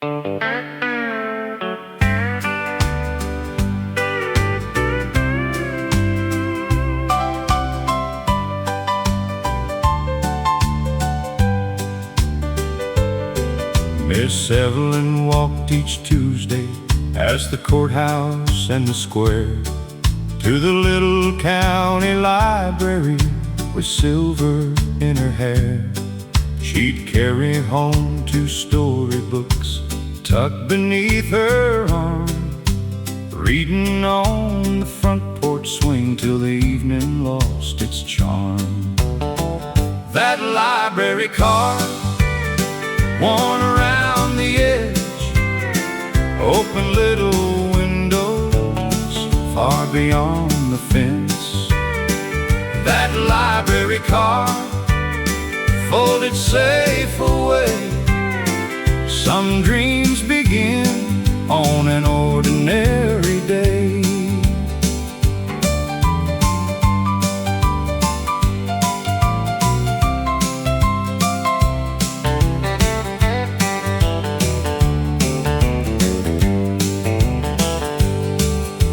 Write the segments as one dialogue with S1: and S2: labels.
S1: Miss Evelyn walked each Tuesday past the courthouse and the square to the little county library with silver in her hair. She'd carry home 2 storybooks tucked beneath her arm, reading on the front porch swing till the evening lost its charm. That library car, worn around the edge, open little windows far beyond the fence. That library car folded safe away. Some dreams begin on an ordinary day.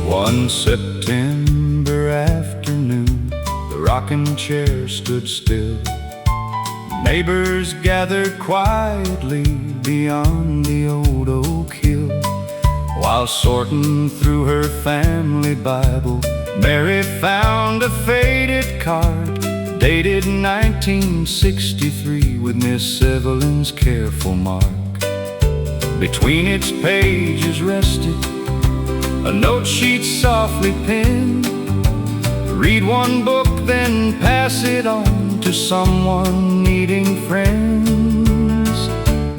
S1: One September afternoon, the rocking chair stood still. Neighbors gathered quietly beyond the old oak hill. While sorting through her family Bible, Mary found a faded card dated 1963 with Miss Evelyn's careful mark. Between its pages rested a note she'd softly penned. Read one book, then pass it on to someone needing friends.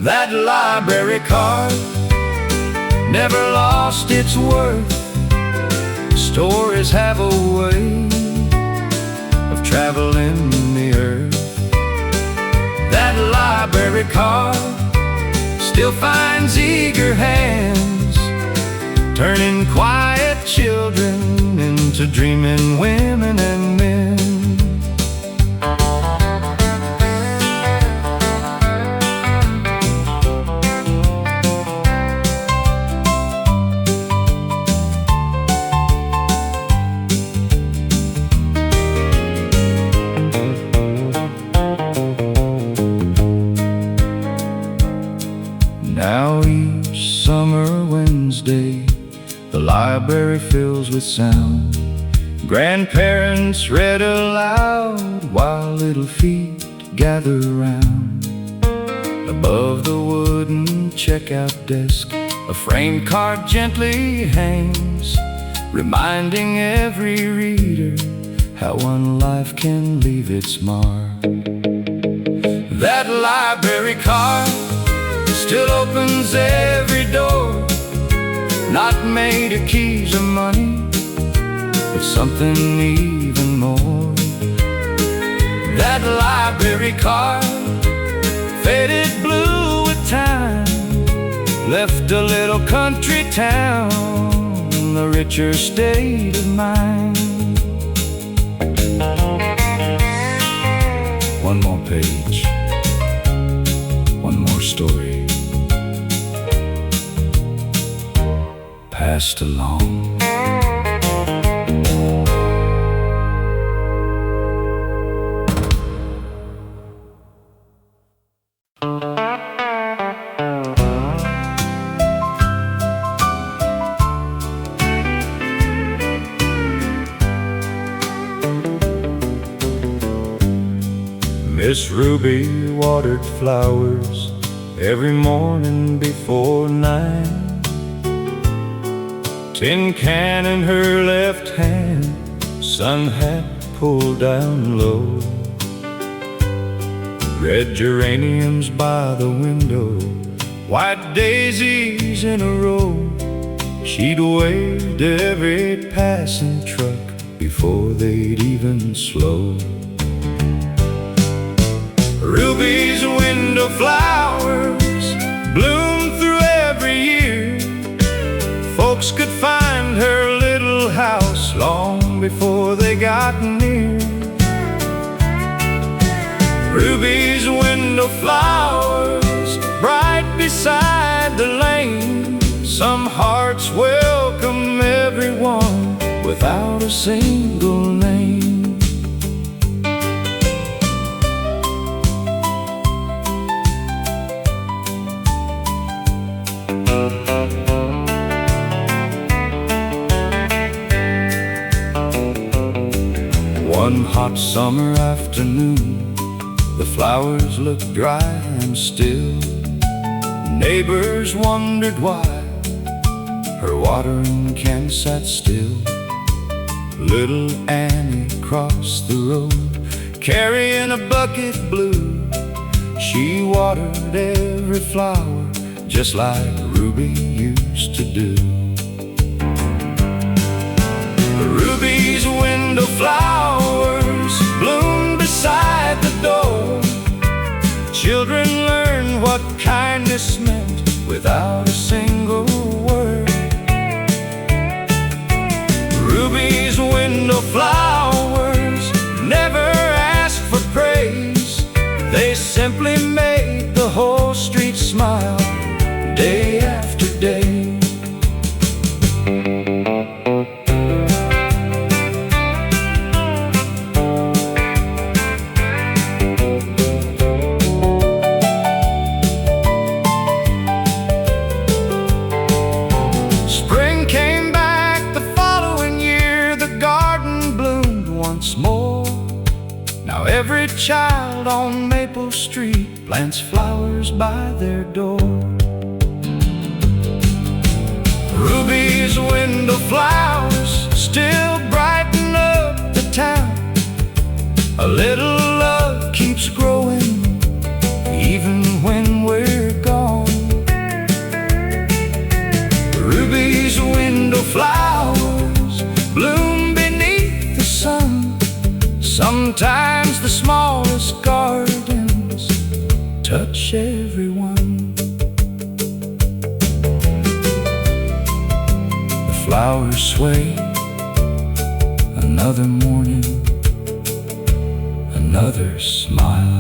S1: That library card never lost its worth. Stories have a way of traveling the earth. That library card still finds eager hands, turning quiet children into dreaming women and men. Now each summer Wednesday, the library fills with sound. Grandparents read aloud while little feet gather round. Above the wooden checkout desk, a framed card gently hangs, reminding every reader how one life can leave its mark. That library card still opens every door, not made of keys or money, but something even more. That library card, faded blue with time, left a little country town, a richer state of mind. One more page, one more story, passed along. Miss Ruby watered flowers every morning before 9. Tin can in her left hand, sun hat pulled down low. Red geraniums by the window, white daisies in a row. She'd wave to every passing truck before they'd even slow. Ruby's window flowers bloom through every year. Folks could find her little house long before they got near. Ruby's window flowers bright beside the Some hearts welcome everyone without a single name. One hot summer afternoon, the flowers looked dry and still. Neighbors wondered why her watering can sat still. Little Annie crossed the road, carrying a bucket blue. She watered every flower just like Ruby used to do. Ruby's window flowers bloomed beside the door. Children learned what kindness meant without a single word. Ruby's window flowers never asked for praise. They simply made the whole street smile day after day. Every child on Maple Street plants flowers by their door. Ruby's window flowers still brighten up the town. A little love keeps growing even when we're gone. Ruby's window flowers bloom beneath the sun. Sometimes the smallest gardens touch everyone. The flowers sway. Another morning, another smile.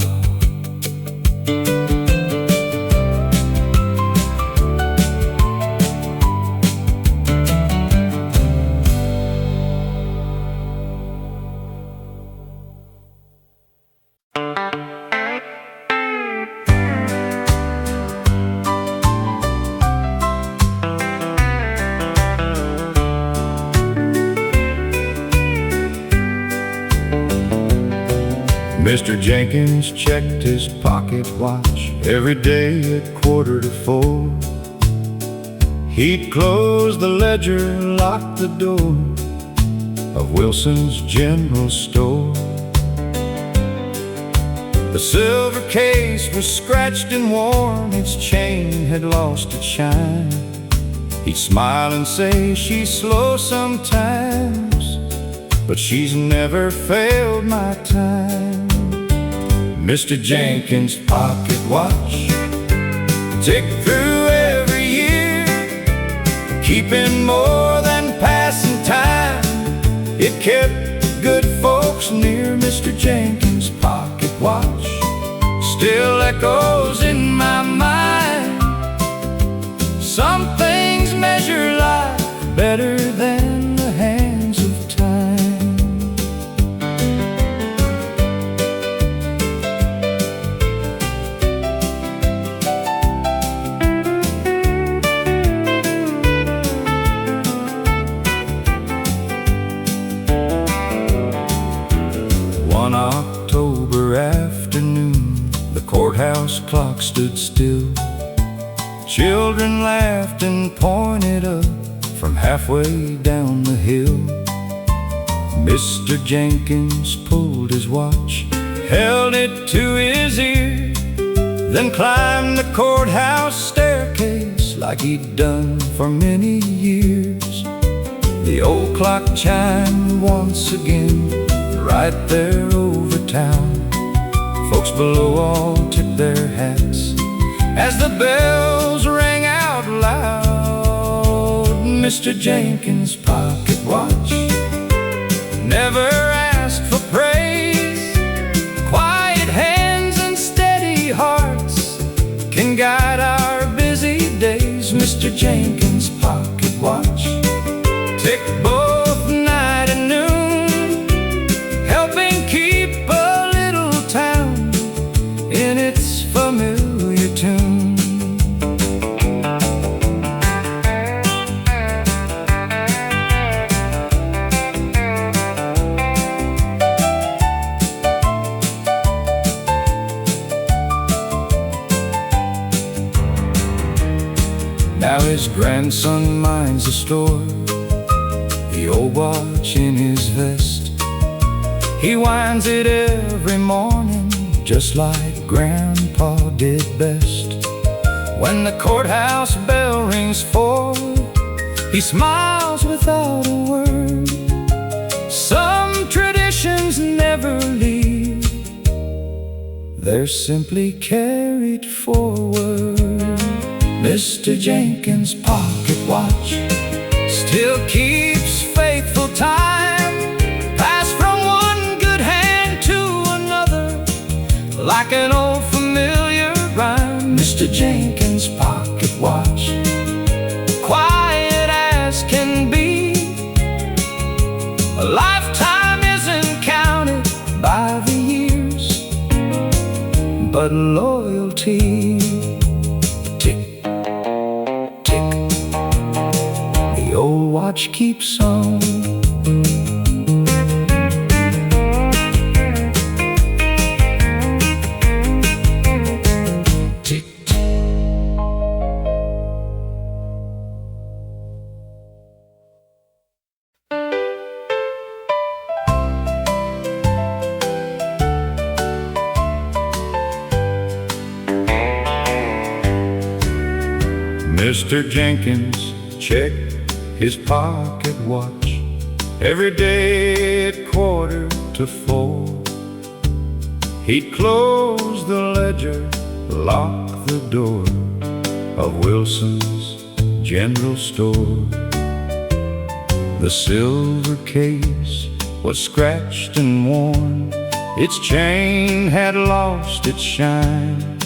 S1: Mr. Jenkins checked his pocket watch every day at 3:45. He'd close the ledger, lock the door of Wilson's General Store. The silver case was scratched and worn, its chain had lost its shine. He'd smile and say, "She's slow sometimes, but she's never failed my time." Mr. Jenkins' pocket watch ticked through every year, keeping more than passing time. It kept good folks near. Mr. Jenkins' pocket watch still echoes in my mind. Some things measure life better than the hands of time. One October afternoon, the courthouse clock stood still. Children laughed and pointed up from halfway down the hill. Mr. Jenkins pulled his watch, held it to his ear, then climbed the courthouse staircase like he'd done for many years. The old clock chimed once again, right there over town. Folks below all tipped their hats as the bells rang out loud. Mr. Jenkins' pocket watch never asked for praise. Quiet hands and steady hearts can guide our busy days. Mr. Jenkins' pocket watch tick both night and noon, helping keep a little town in its familiar tune. Now his grandson minds the store, the old watch in his vest. He winds it every morning, just like Grandpa did best. When the courthouse bell rings 4, he smiles without a word. Some traditions never leave, they're simply carried forward. Mr. Jenkins' pocket watch still keeps faithful time, passed from one good hand to another, like an old familiar rhyme. Mr. Jenkins' pocket watch, quiet as can be, a lifetime isn't counted by the years, but loyalty. The old watch keeps on. Tick. Mr. Jenkins checked his pocket watch every day at 3:45. He'd close the ledger, lock the door of Wilson's General Store. The silver case was scratched and worn, its chain had lost its shine.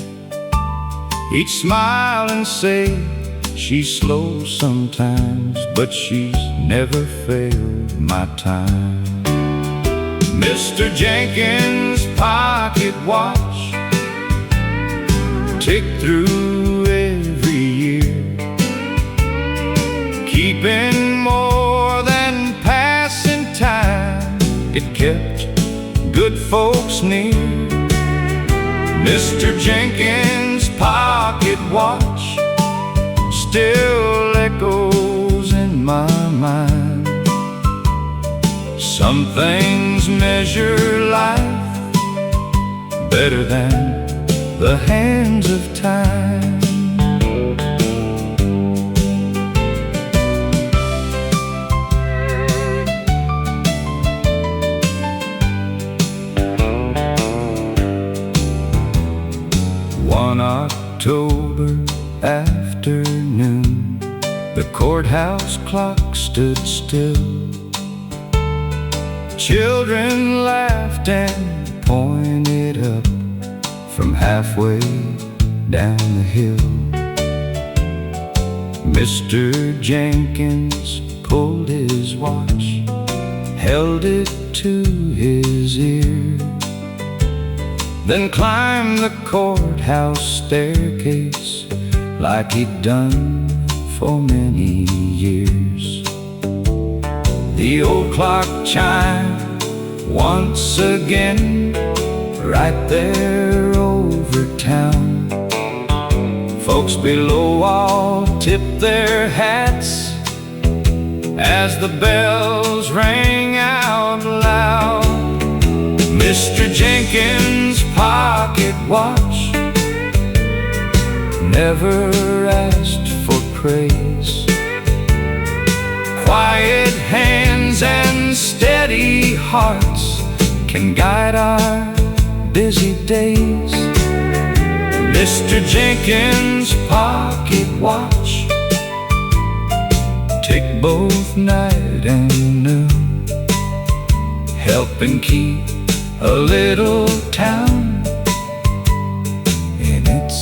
S1: He'd smile and say, "She's slow sometimes, but she's never failed my time." Mr. Jenkins' pocket watch ticked through every year, keeping more than passing time. It kept good folks near. Mr. Jenkins' pocket watch still echoes in my mind. Some things measure life better than the hands of time. One October afternoon, the courthouse clock stood still. Children laughed and pointed up from halfway down the hill. Mr. Jenkins pulled his watch, held it to his ear, then climbed the courthouse staircase like he'd done for many years. The old clock chimed once again, right there over town. Folks below all tipped their hats as the bells rang out loud. Mr. Jenkins' pocket watch never asked for praise. Quiet hands and steady hearts can guide our busy days. Mr. Jenkins' pocket watch ticked both night and noon, helping keep a little town in its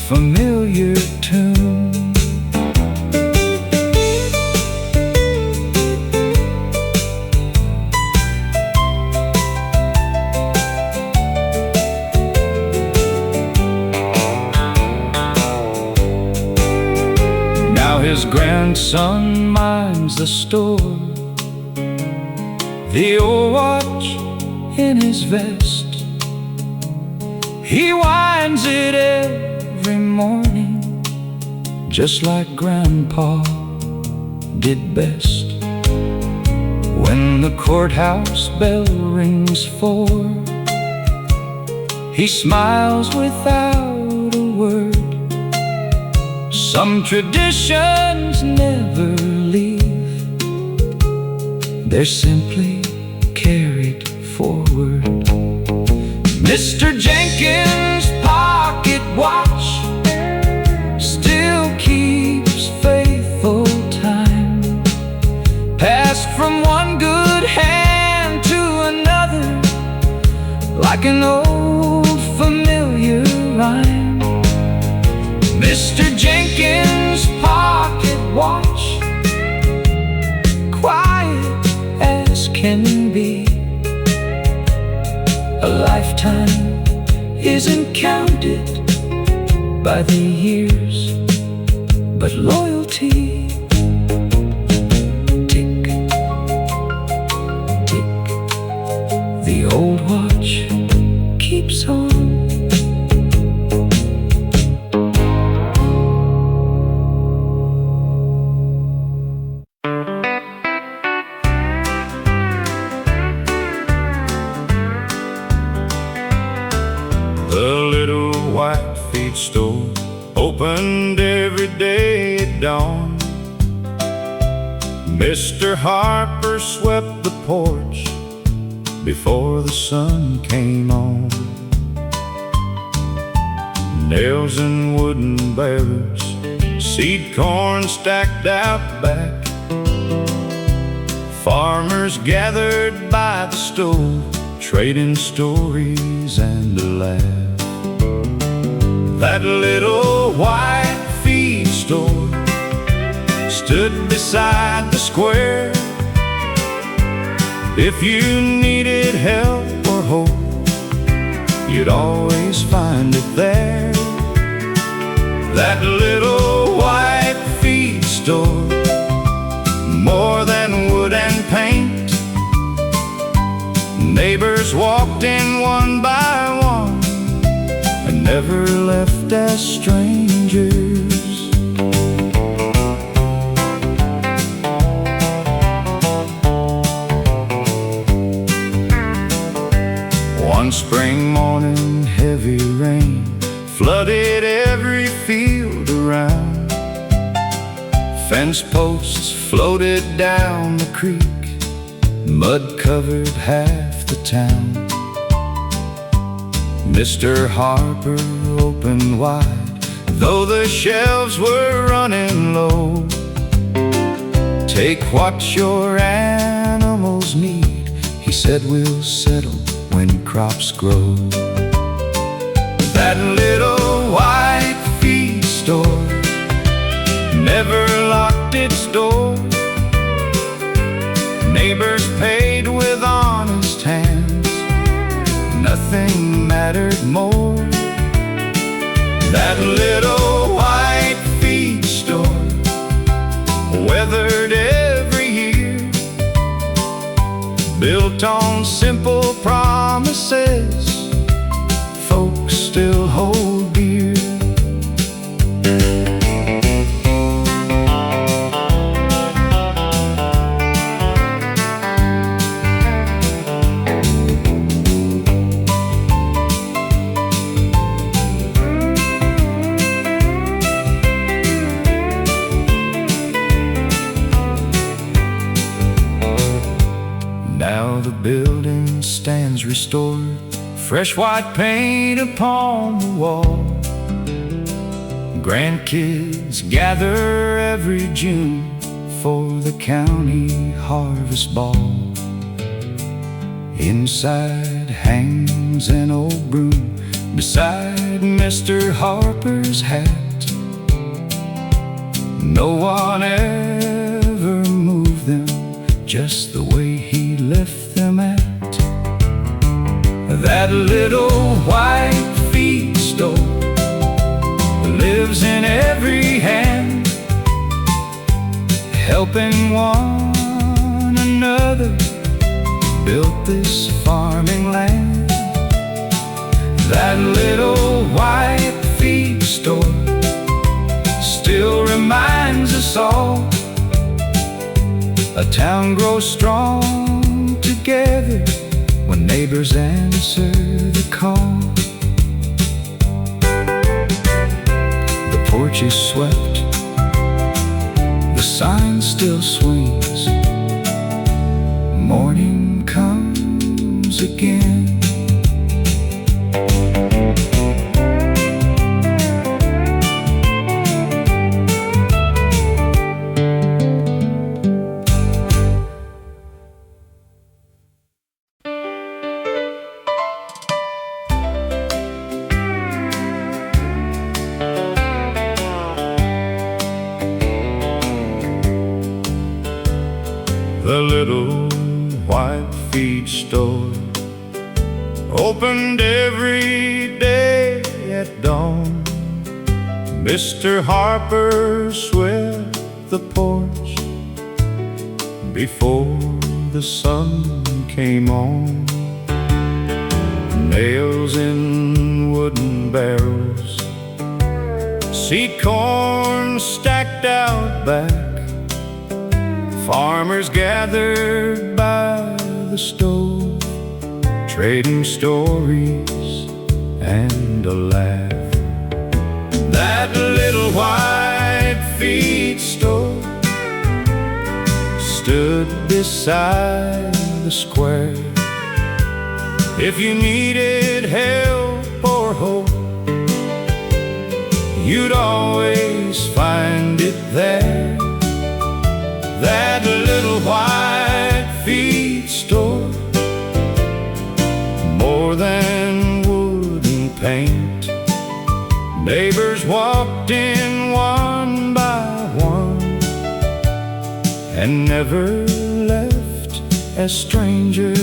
S1: familiar tune. his grandson minds the store. The old watch in his vest, he winds it every morning, just like Grandpa did best. When the courthouse bell rings 4, he smiles without a word. Some traditions never leave, they're simply carried forward. Mr. Jenkins' pocket watch still keeps faithful time, passed from one good hand to another like an old familiar rhyme. Mr. Jenkins' pocket watch, quiet as can be. A lifetime isn't counted by the years, but loyalty. Tick, tick, the old watch keeps on. The little white feed store opened every day at dawn. Mr. Harper swept the porch before the sun came on. Nails and wooden barrels, seed corn stacked out back. Farmers gathered by the stove, trading stories and a laugh. That little white feed store stood beside the square. If you needed help or hope, you'd always find it there. That little white feed store, more than wood and paint. Neighbors walked in one by one and never left as strangers. One spring morning, heavy rain flooded every field around. Fence posts floated down the creek, mud covered half the town. Mr. Harper opened wide, though the shelves were running low. Take what your animals need, he said, we'll settle when crops grow. That little white feed store never locked its doors. Neighbors paid with honest hands, nothing mattered more. That little white feed store weathered every year, built on simple promises folks still hold dear. Now the building stands restored, fresh white paint upon the wall. Grandkids gather every June for the county harvest ball. Inside hangs an old broom beside Mr. Harper's hat. No one ever moved them just the way he left them at. That little white feed store lives in every hand, helping one another, built this farming land. That little white feed store still reminds us all, a town grows strong together when neighbors answer the call. The porch is swept, the sign still swings, morning comes again. The little white feed store opened every day at dawn. Mr. Harper swept the porch before the sun came on. Nails in wooden barrels, seed corn stacked out back, farmers gathered by the stove, trading stories and a laugh. That little white feed store stood beside the square. If you needed help or hope, you'd always find it there. That little white feed store, more than wood and paint. Neighbors walked in one by one and never left as strangers.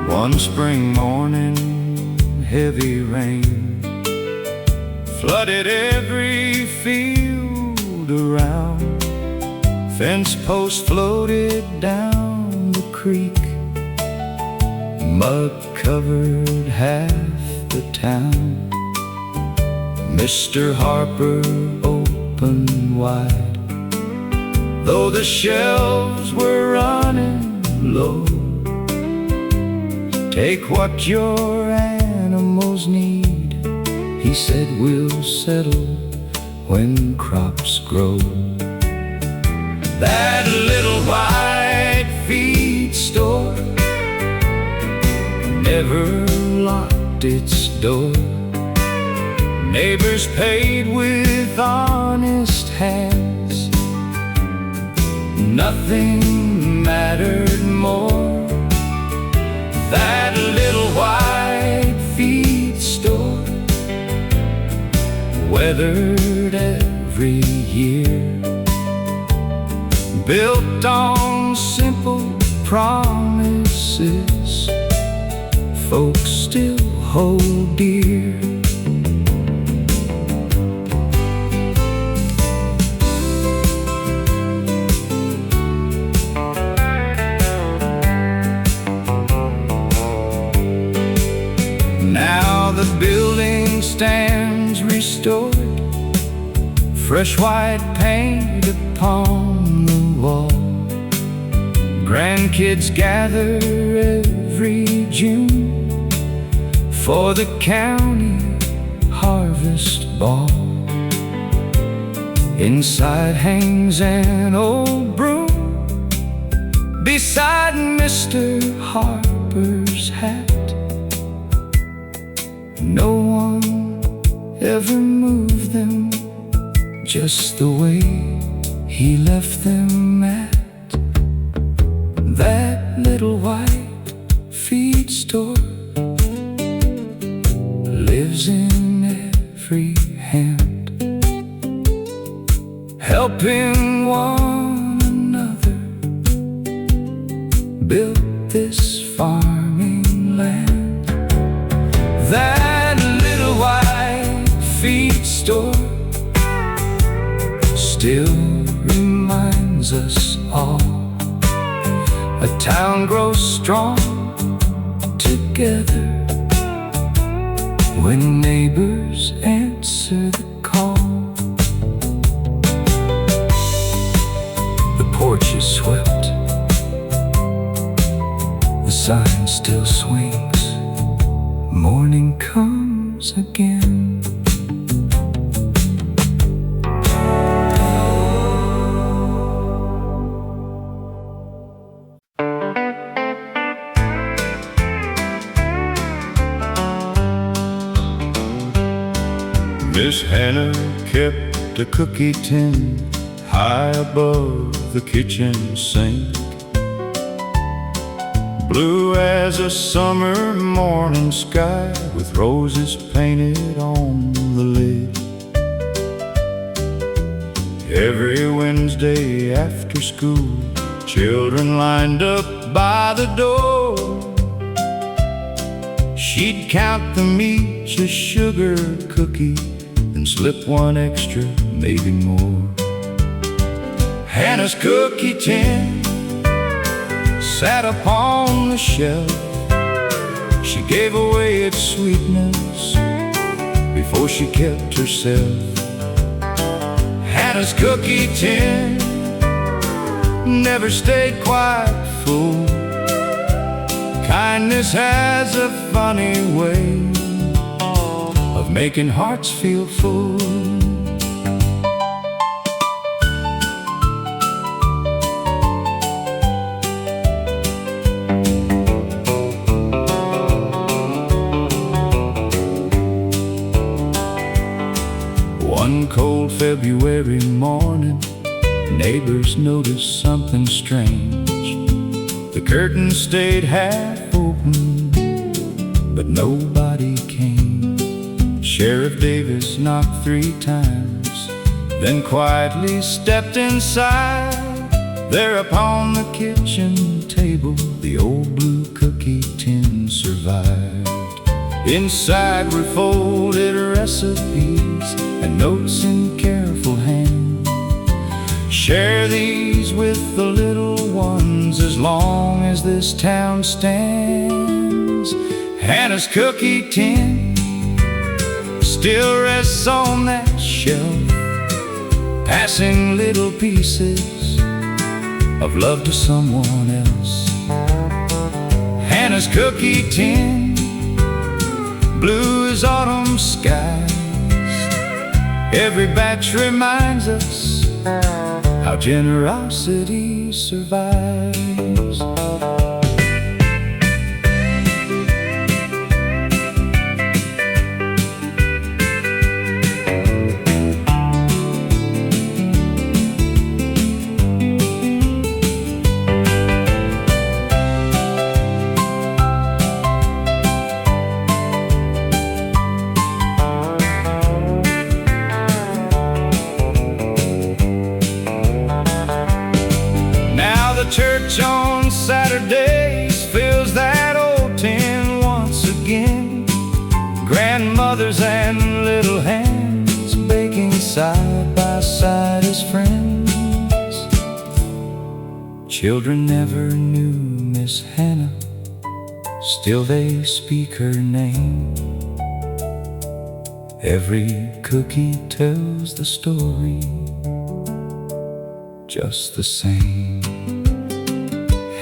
S1: One spring morning, heavy rain flooded every field around. Fence posts floated down the creek, mud covered half the town. Mr. Harper opened wide, though the shelves were running low. Take what your animals need, he said, we'll settle when crops grow. That little white feed store never locked its door. Neighbors paid with honest hands, nothing mattered more. That little white feed store weathered every year, built on simple promises folks still hold dear. Now the building stands restored, fresh white paint upon the wall. Grandkids gather every June for the county harvest ball. Inside hangs an old broom beside Mr. Harper's hat. No one ever moved them just the way he left them at. That little white feed store lives in every hand. helping one another built this farming land. That little white feed store still reminds us all a town grows strong together when neighbors answer the call. The porch is swept, the sign still swings, morning comes again. Miss Hannah kept a cookie tin high above the kitchen sink, blue as a summer morning sky with roses painted on the lid. Every Wednesday after school, children lined up by the door. She'd count them each a sugar cookie, then slip one extra, maybe more. Hannah's cookie tin sat upon the shelf. She gave away its sweetness before she kept herself. Hannah's cookie tin never stayed quite full. Kindness has a funny way of making hearts feel full. One cold February morning, neighbors noticed something strange. The curtain stayed half open, but nobody came. Sheriff Davis knocked 3 times, then quietly stepped inside. There upon the kitchen table, the old blue cookie tin survived. Inside were folded recipes and notes in careful hand. Share these with the little ones as long as this town stands. Hannah's cookie tin still rests on that shelf, passing little pieces of love to someone else. Hannah's cookie tin, blue as autumn skies. Every batch reminds us how generosity survives. Church on Saturdays fills that old tin once again. Grandmothers and little hands baking side by side as friends. Children never knew Miss Hannah, still they speak her name. Every cookie tells the story just the same.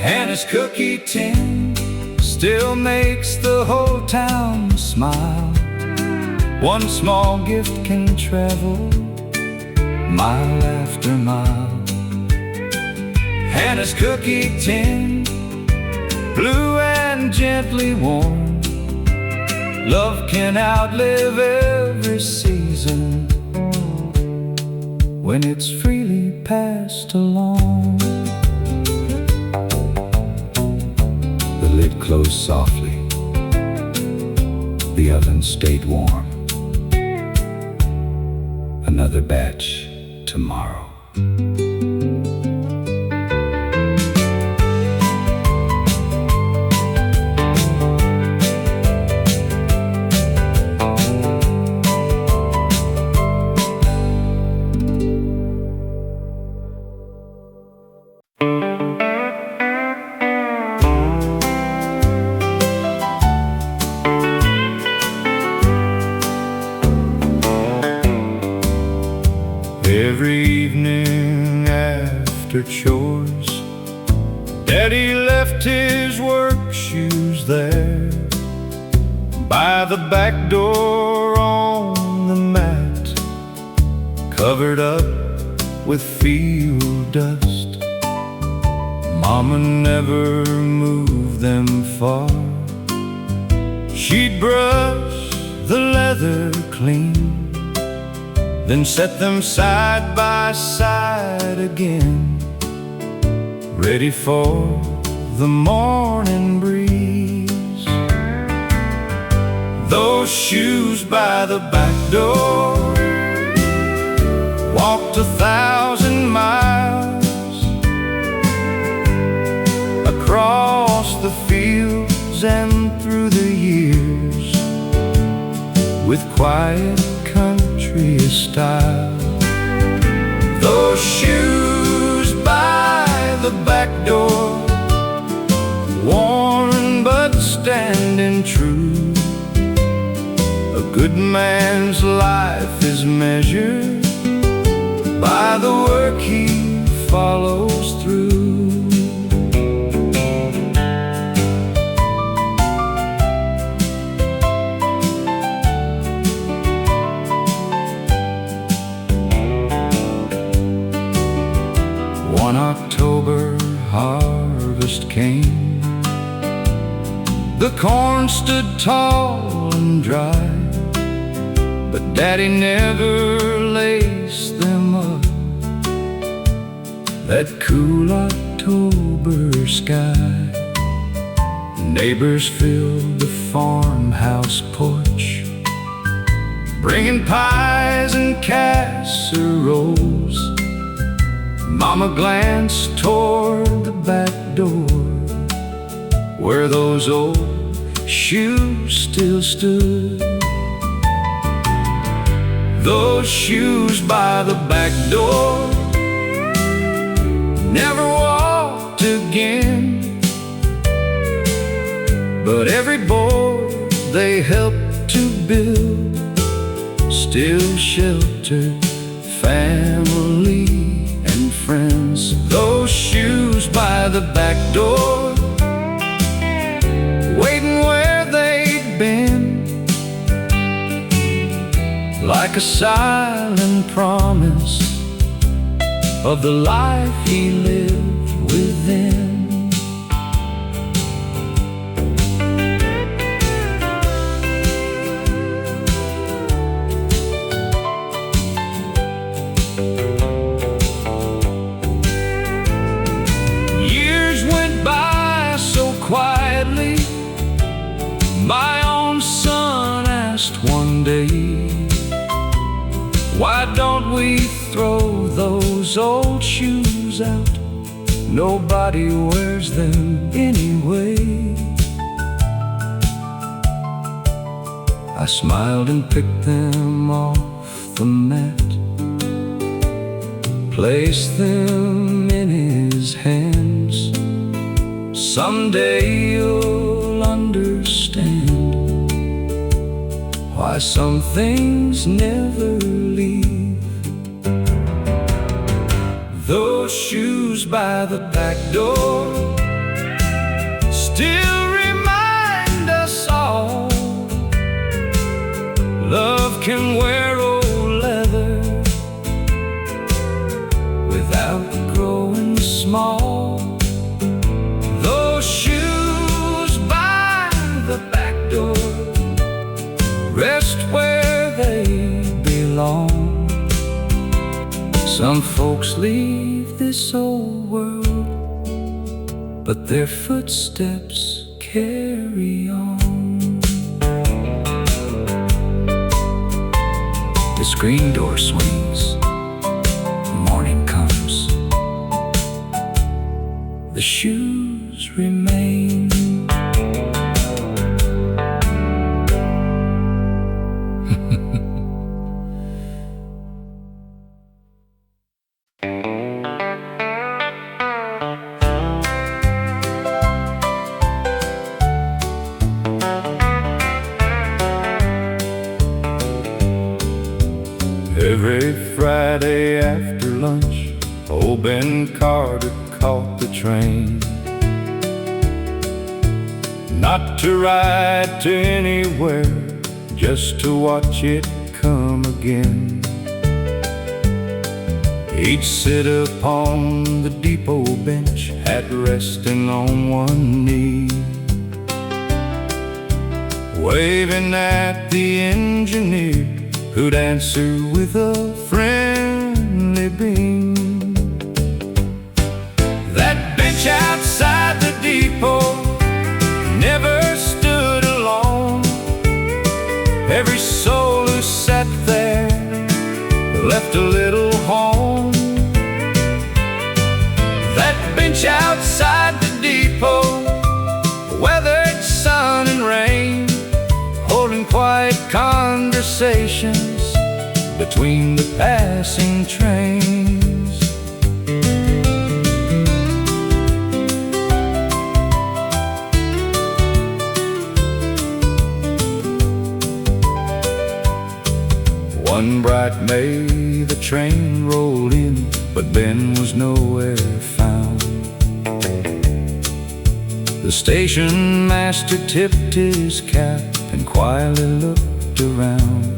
S1: Hannah's cookie tin still makes the whole town smile. One small gift can travel mile after mile. Hannah's cookie tin, blue and gently warm. Love can outlive every season when it's freely passed along. The lid closed softly, the oven stayed warm. Another batch tomorrow. Every evening after chores, Daddy left his work shoes there by the back door on the mat, covered up with field dust. Mama never moved them far. She'd brush the leather clean, then set them side by side again, ready for the morning breeze. Those shoes by the back door walked 1,000 miles across the fields and through the years, with quiet country style. Those shoes by the back door, worn but standing true. A good man's life is measured by the work he follows through. One October harvest came. The corn stood tall and dry, but Daddy never laced them up. That cool October sky, neighbors filled the farmhouse porch, bringing pies and casseroles. Mama glanced toward the back door, where those old shoes still stood. Those shoes by the back door never walked again, but every board they helped to build still sheltered family and friends. Those shoes by the back door, waiting where they'd been, like a silent promise of the life he lived within. Quietly, my own son asked one day, why don't we throw those old shoes out? Nobody wears them anyway. I smiled and picked them off the mat, placed them in his hands. Someday you'll understand why some things never leave. Those shoes by the back door still remind us all, love can wear old leather without growing small. Rest where they belong. Some folks leave this old world, but their footsteps carry on. The screen door swings, morning comes. Friday after lunch, old Ben Carter caught the train. Not to ride to anywhere, just to watch it come again. He'd sit upon the depot bench, hat resting on one knee, waving at the engineer, who'd answer with a friendly beam. That bench outside the depot never stood alone. Every soul who sat there left a little home. That bench outside the depot weathered sun and rain, holding quiet conversations between the passing trains. One bright May, the train rolled in, but Ben was nowhere found. The station master tipped his cap and quietly looked around.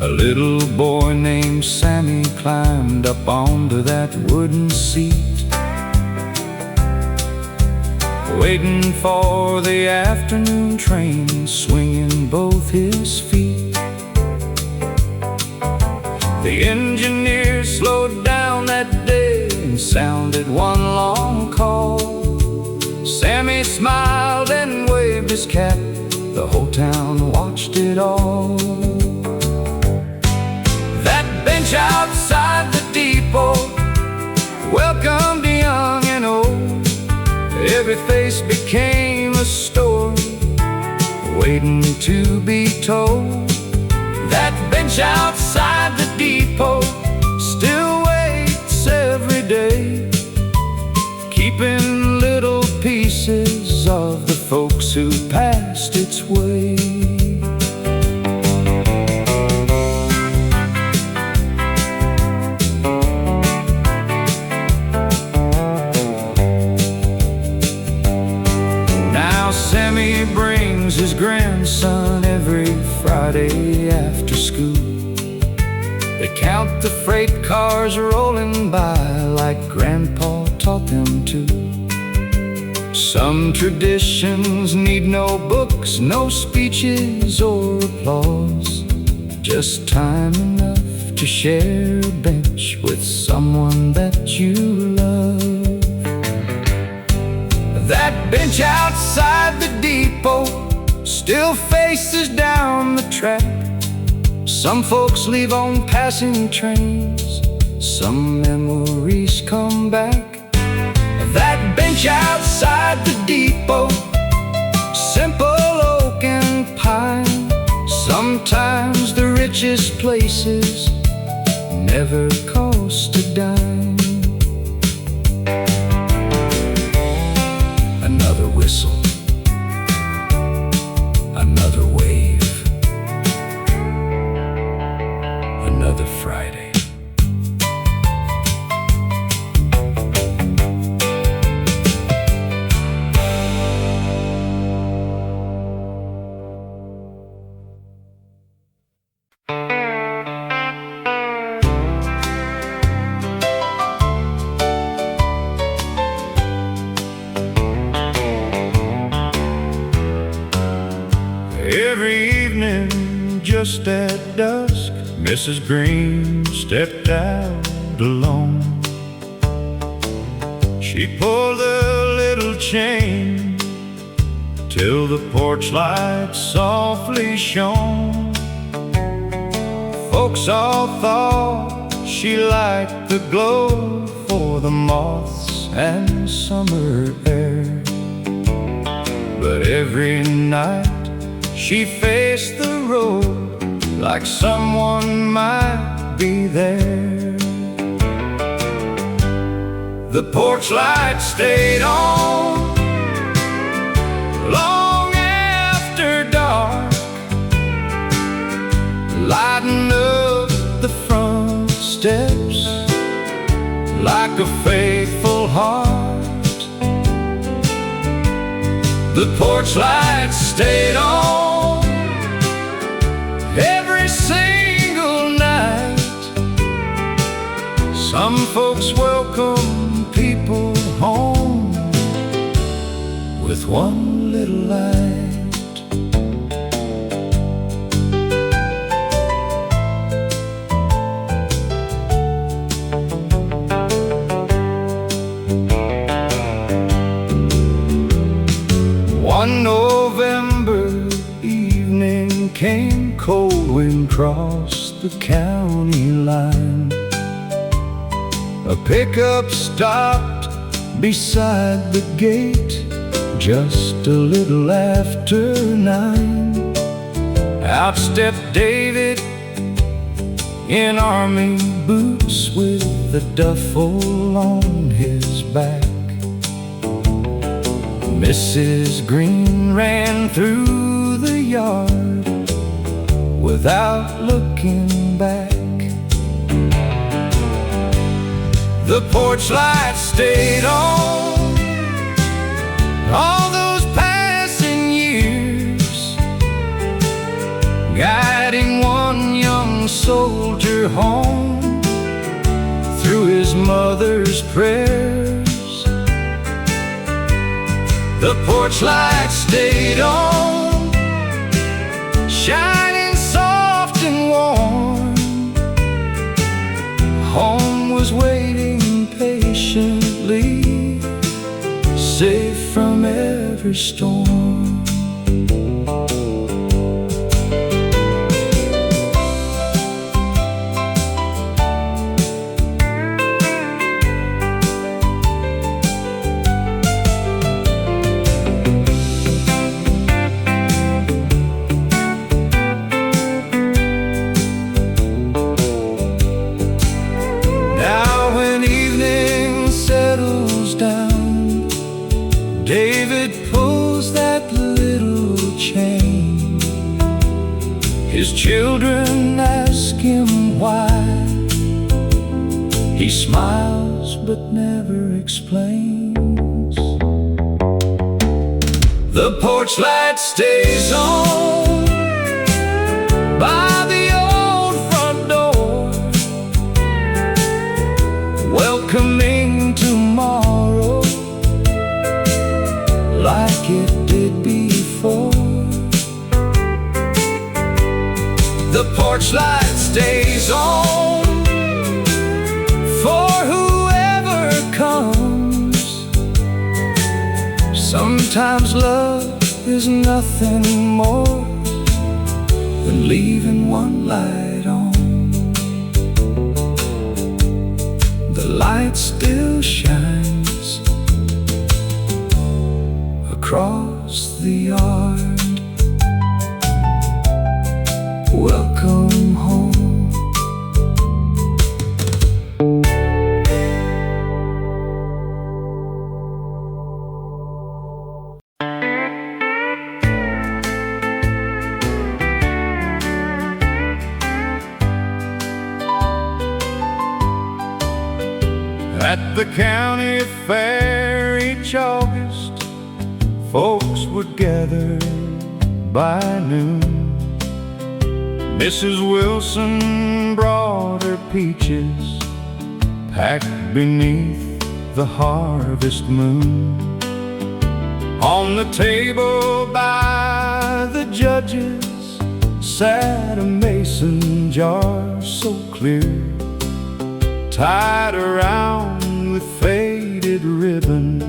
S1: A little boy named Sammy climbed up onto that wooden seat, waiting for the afternoon train, swinging both his feet. The engineer slowed down that day and sounded one long call. Sammy smiled and waved his cap, the whole town watched it all. That bench outside the depot welcomed young and old. Every face became a story waiting to be told. That bench outside the depot still waits every day, keeping little pieces of the folks who passed its way. Now Sammy brings his grandson every Friday after school. They count the freight cars rolling by like Grandpa taught them to. Some traditions need no books, no speeches or applause, just time enough to share a bench with someone that you love. That bench outside the depot still faces down the track. Some folks leave on passing trains, some memories come back. That bench outside the depot, simple oak and pine, sometimes the richest places never cost a dime. Another whistle, another wave, another Friday. Every evening, just at dusk, Mrs. Green stepped out alone. She pulled a little chain till the porch light softly shone. Folks all thought she liked the glow for the moths and summer air. But every night she faced the road like someone might be there. The porch light stayed on long after dark, lighting up a faithful heart. The porch lights stayed on every single night. Some folks welcome people home with one little light. One November evening came, cold wind crossed the county line. A pickup stopped beside the gate just a little after 9. Out stepped David in army boots with a duffel on his back. Mrs. Green ran through the yard without looking back. The porch lights stayed on all those passing years, guiding one young soldier home through his mother's prayers. The porch lights stayed on, shining soft and warm. Home was waiting patiently, safe from every storm. David pulls that little chain. His children ask him why. He smiles but never explains. The porch light stays on by the old front door, welcoming tomorrow like it did before. The porch light stays on for whoever comes. Sometimes love is nothing more than leaving one light on. The light still shines across the yard. Welcome home. At the county fair each August, folks would gather by noon. Mrs. Wilson brought her peaches, packed beneath the harvest moon. On the table by the judges sat a mason jar so clear, tied around with faded ribbon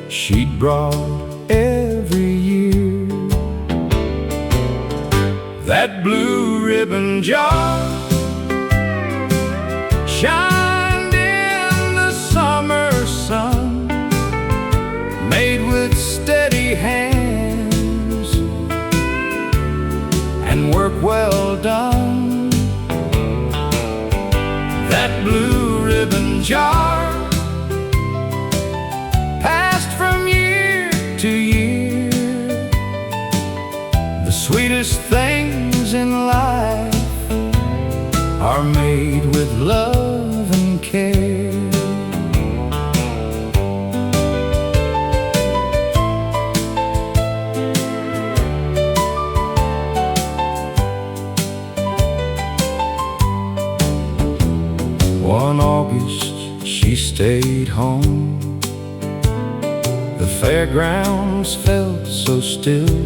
S1: she'd brought every year. That blue ribbon jar shined in the summer sun, made with steady hands and work well done. That blue ribbon jar passed from year to year. The sweetest things in life are made with love and care. August she stayed home. The fairgrounds felt so still.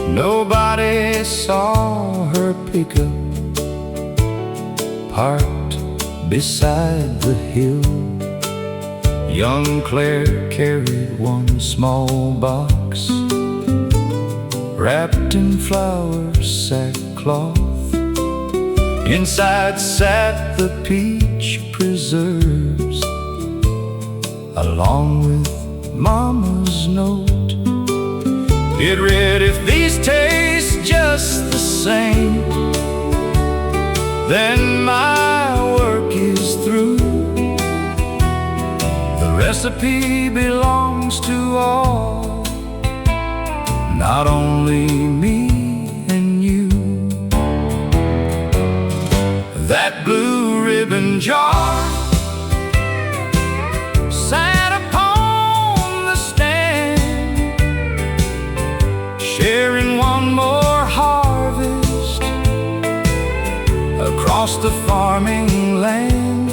S1: Nobody saw her pickup parked beside the hill. Young Claire carried one small box wrapped in flower sackcloth. Inside sat the peach preserves, along with Mama's note. It read, "If these taste just the same, then my work is through. The recipe belongs to all, not only me and you." That blue ribbon jar sat upon the stand, sharing one more harvest across the farming land.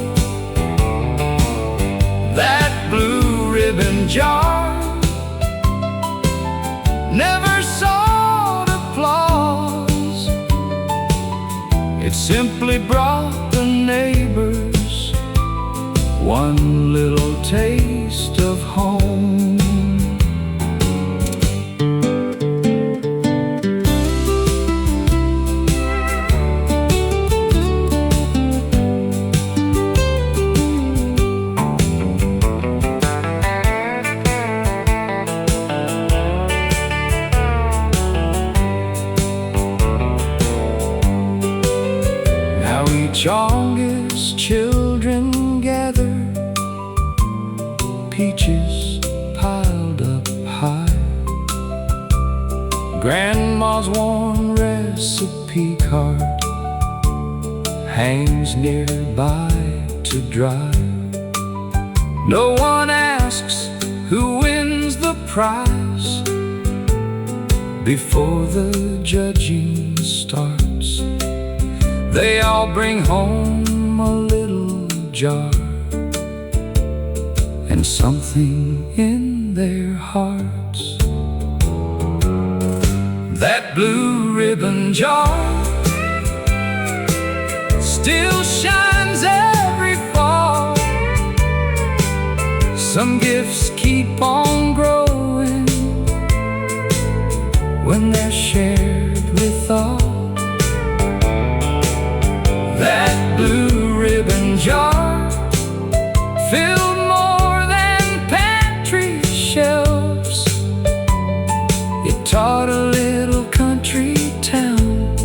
S1: That blue ribbon jar never sought applause. It simply brought the neighbors one little taste of home. August children gather, peaches piled up high. Grandma's worn recipe card hangs nearby to dry. No one asks who wins the prize before the judging starts. They all bring home a little jar and something in their hearts. That blue ribbon jar still shines every fall. Some gifts keep on growing when they're shared with all. That blue ribbon jar filled more than pantry shelves. It taught a little country town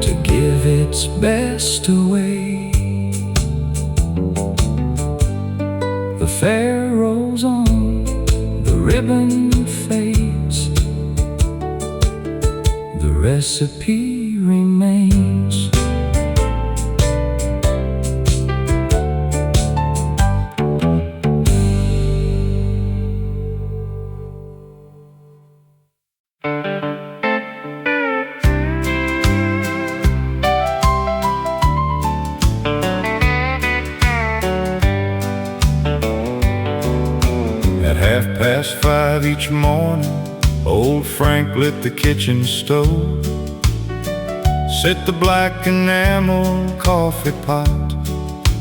S1: to give its best away. The fair rolls on, the ribbon fades, the recipe remains. At 5:30 each morning, old Frank lit the kitchen stove, set the black enamel coffee pot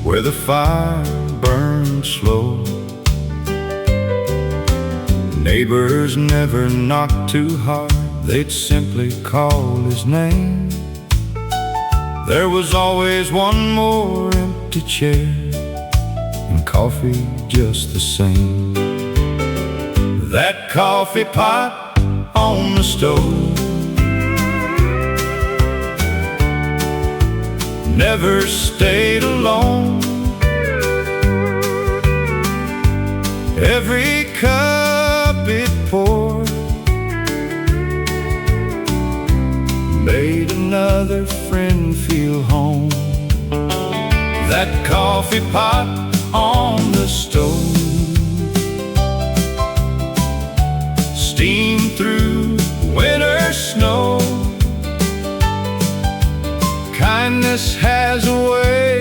S1: where the fire burned slow. Neighbors never knocked too hard, they'd simply call his name. There was always one more empty chair and coffee just the same. That coffee pot on the stove never stayed alone. Every cup it poured made another friend feel home. That coffee pot on the stove steamed through winter snow. Kindness has a way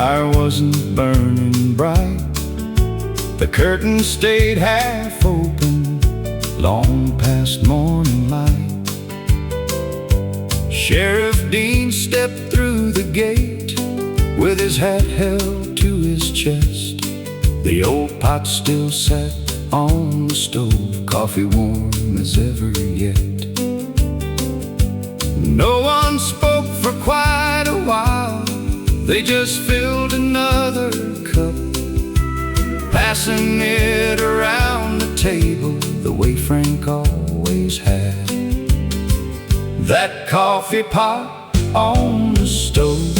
S1: fire wasn't burning bright. The curtain stayed half open, long past morning light. Sheriff Dean stepped through the gate with his hat held to his chest. The old pot still sat on the stove, coffee warm as ever yet. No one spoke for quite a while. They just filled another cup, passing it around the table the way Frank always had. That coffee pot on the stove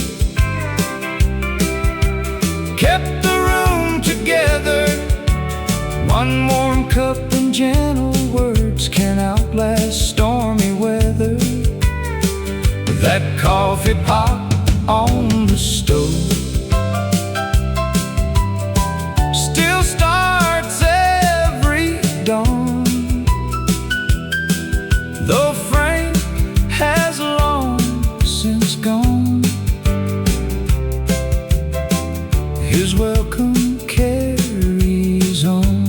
S1: kept the room together. One warm cup and gentle words can outlast stormy weather. That coffee pot on the stove still starts every dawn, though Frank has long since gone. His welcome carries on.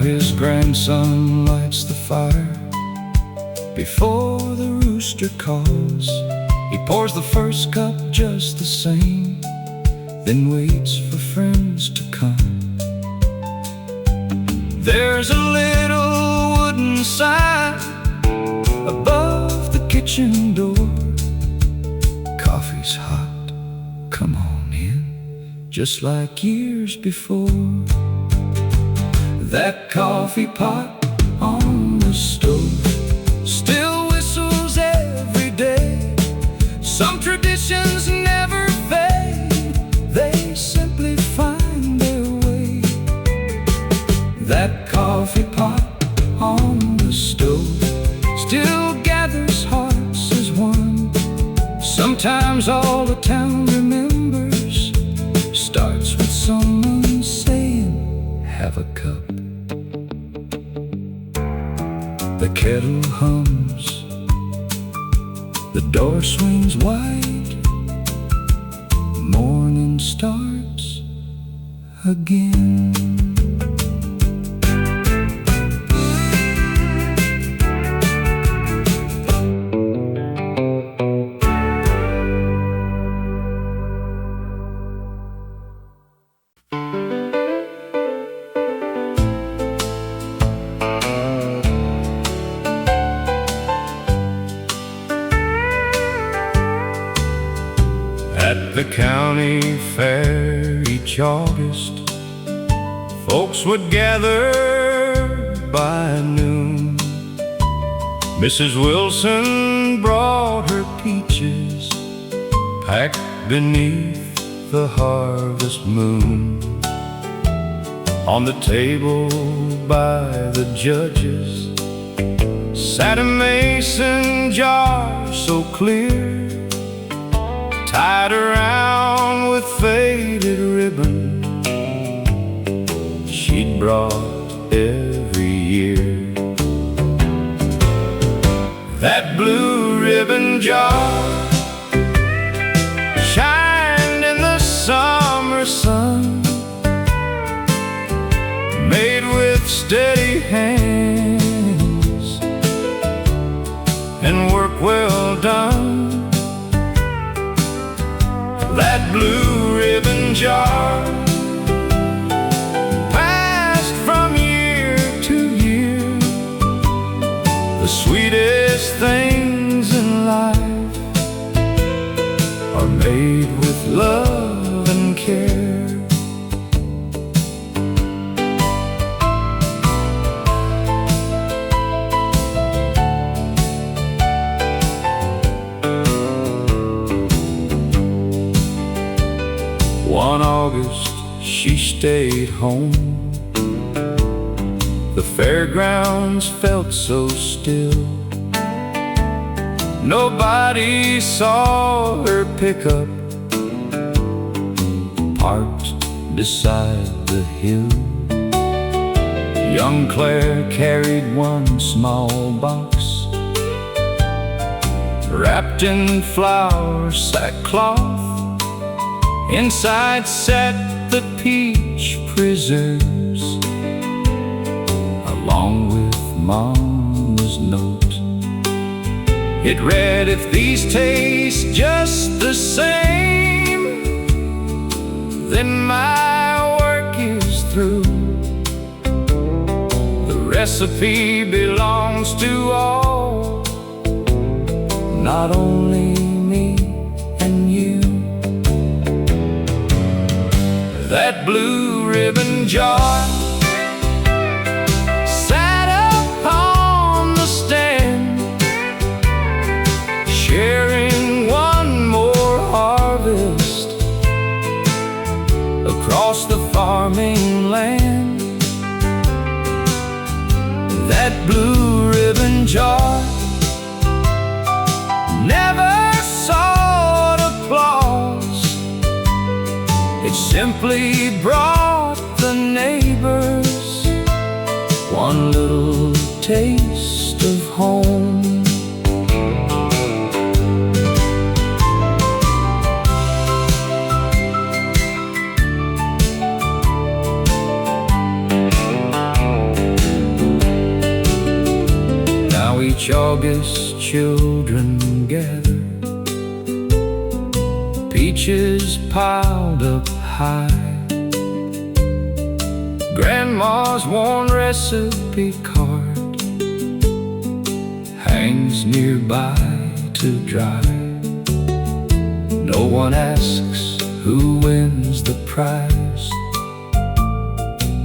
S1: His grandson lights the fire before the rooster caws. He pours the first cup just the same, then waits for friends to come. There's a little wooden sign above the kitchen door. Coffee's hot, come on in, just like years before. That coffee pot on the stove still whistles every day. Some traditions never fade, they simply find their way. That coffee pot on the stove still gathers hearts as one. Sometimes all the town remembers starts with someone saying, have a cup. The kettle hums, the door swings wide, morning starts again. At the county fair each August, folks would gather by noon. Mrs. Wilson brought her peaches, packed beneath the harvest moon. On the table by the judges sat a mason jar so clear, tied around with faded ribbon she'd brought every year. That blue ribbon jar shined in the summer sun, made with steady hands and work well done. That blue ribbon jar passed from year to year. The sweetest things in life are made with love and care. One August she stayed home. The fairgrounds felt so still. Nobody saw her pickup parked beside the hill. Young Claire carried one small box wrapped in flour sackcloth. Inside sat the peach preserves, along with Mama's note. It read, "If these taste just the same, then my work is through. The recipe belongs to all, not only me and you." That blue ribbon jar sat upon the stand, sharing one more harvest across the farming land. That blue ribbon jar never sought applause. It simply brought the neighbors one little taste of home. Now each August children gather, peaches piled up high. Grandma's worn recipe card hangs nearby to dry. No one asks who wins the prize.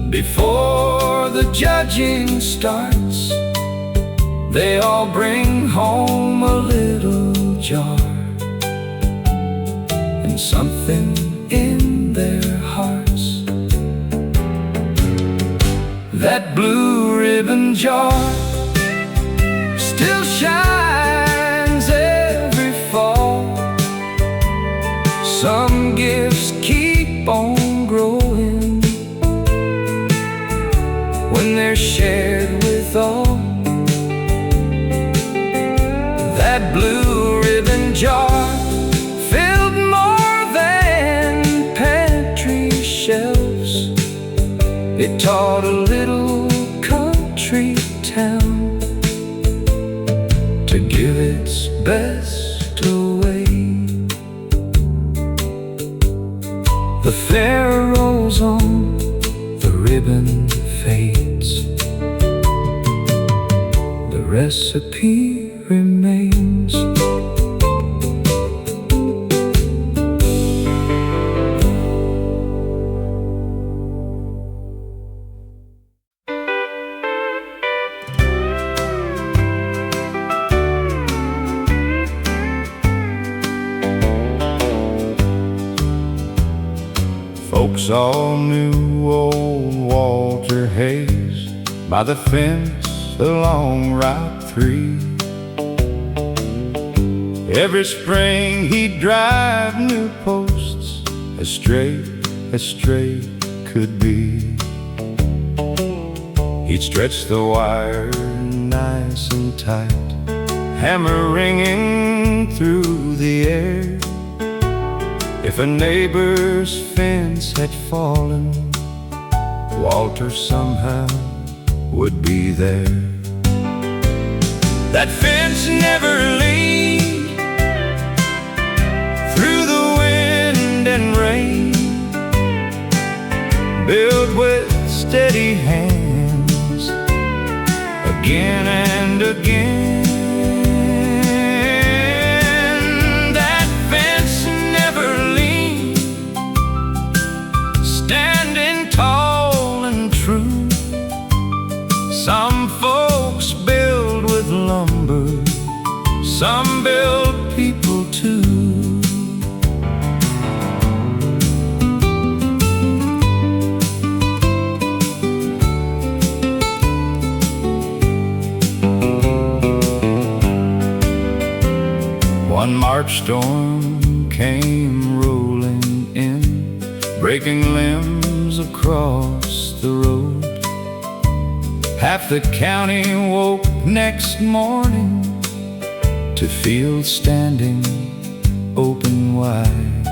S1: Before the judging starts, they all bring home a little jar and something in their hearts. That blue ribbon jar still shines every fall. Some gifts keep on growing when they're shared with all. That blue ribbon jar filled more than pantry shelves. It taught a little country town to give its best away. The fair rolls on, the ribbon fades, the recipe remains. Folks all knew old Walter Hayes by the fence along Route 3. Every spring he'd drive new posts as straight could be. He'd stretch the wire nice and tight, hammer ringing through the air. If a neighbor's fence had fallen, Walter somehow would be there. That fence never leaned through the wind and rain, built with steady hands again and again. That fence never leaned, standing tall and true. Some folks build with lumber, some build people too. sharp storm came rolling in, breaking limbs across the road. Half the county woke next morning to fields standing open wide.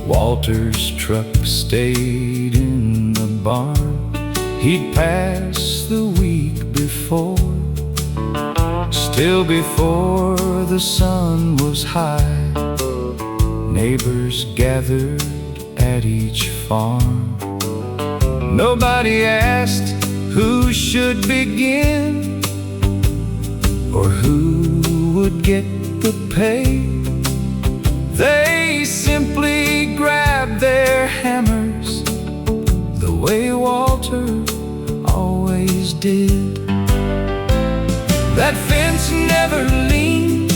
S1: Walter's truck stayed in the barn. He'd passed the week before. Still before the sun was high, neighbors gathered at each farm. Nobody asked who should begin or who would get the pay. They simply grabbed their hammers the way Walter always did. That fence never leaned,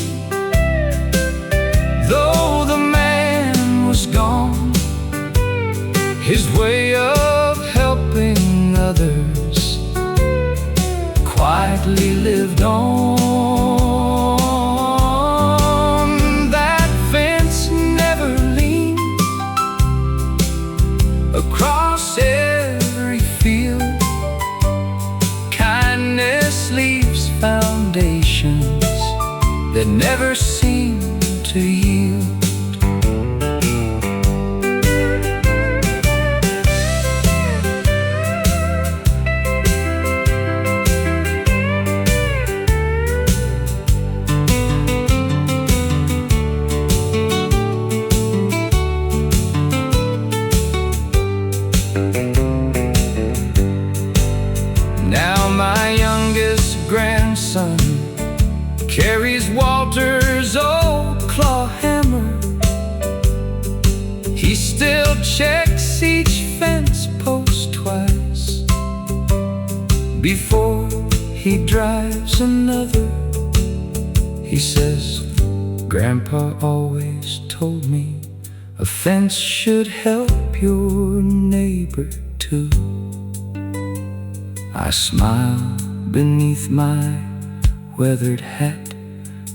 S1: though the man was gone. His way of helping others quietly lived on. That fence never leaned across every field. Kindness leaves foundations that never seem to yield. Now my youngest grandson carries Walter's old claw hammer. He still checks each fence post twice before he drives another. He says, Grandpa always told me a fence should help your neighbor too. I smile beneath my weathered hat,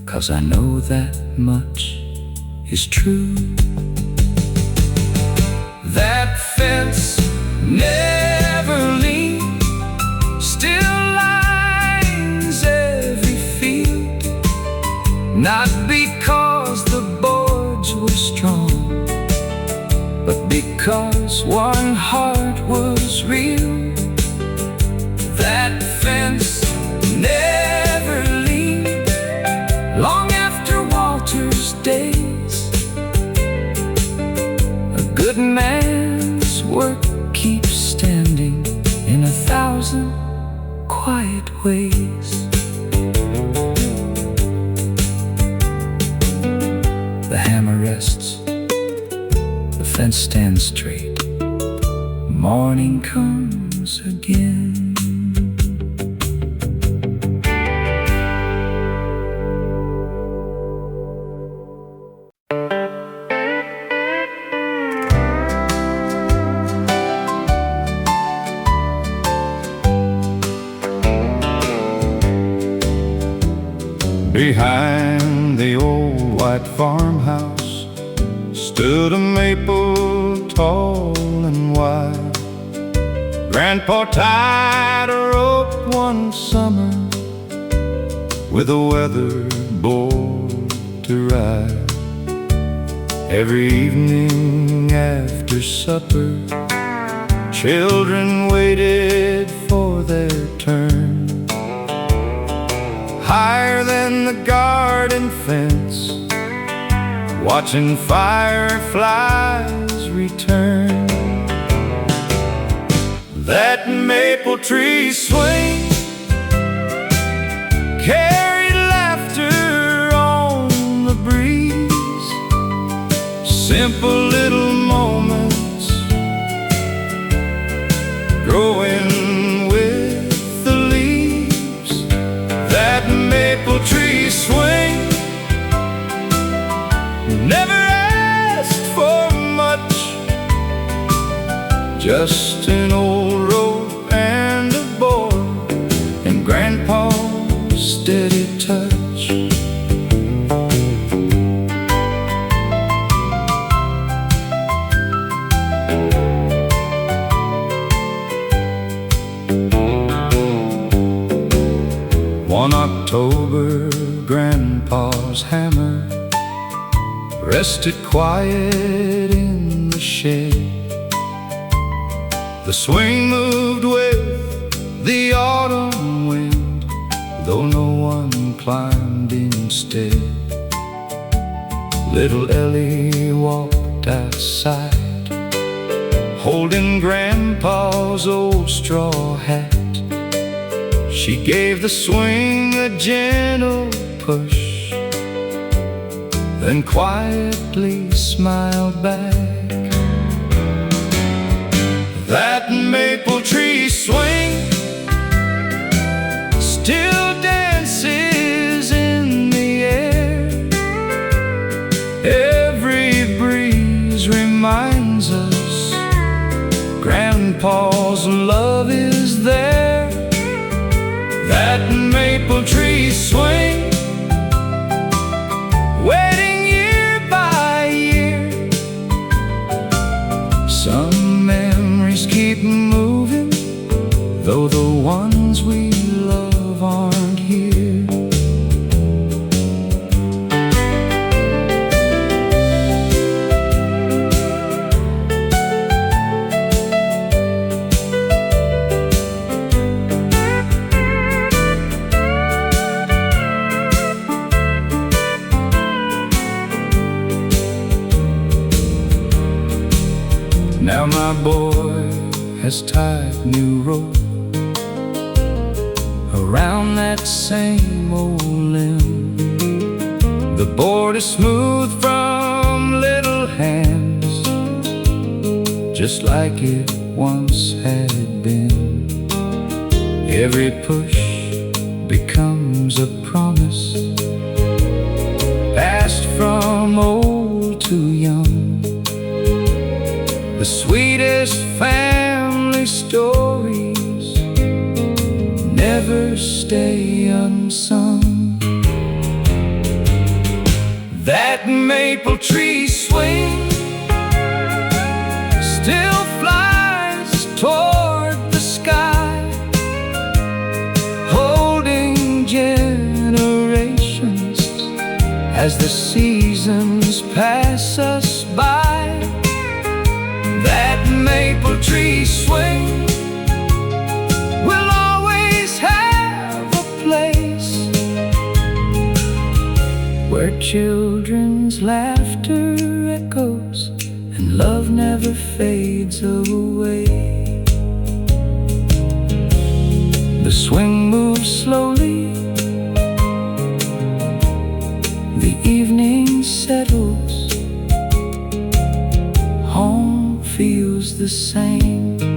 S1: 'cause I know that much is true. That fence never leaned, still lines every field. Not because the boards were strong, but because one heart was real. That fence never leaned long after Walter's days. A good man's work keeps standing in 1,000 quiet ways. The hammer rests, the fence stands straight. Morning comes again. Behind the old white farmhouse stood a maple tall and wide. Grandpa tied a rope one summer with a weatherboard to ride. Every evening after supper, children waited for their turn. Higher than the garden fence, watching fireflies return. That maple tree swing carried laughter on the breeze. Simple little moments growing with the leaves. That maple tree swing never asked for much, just an old rope and a board and Grandpa's steady touch. October, Grandpa's hammer rested quiet in the shed. The swing moved with the autumn wind, though no one climbed instead. Little Ellie walked outside, holding Grandpa's old straw hat. She gave the swing a gentle push, then quietly smiled back. That maple tree swing still dances in the air. Every breeze reminds us Grandpa's love is there. That maple tree swing, waiting year by year. Some memories keep moving, though the ones we love aren't here. Now my boy has tied new rope around that same old limb. The board is smooth from little hands, just like it once had been. Every push becomes a promise, passed from old to young. The sweetest family stories never stay unsung. That maple tree swing still flies toward the sky, holding generations as the seasons pass us by. That maple tree swing will always have a place where children's laughter echoes and love never fades away. The swing moves slowly, the evening settles, home feels the same.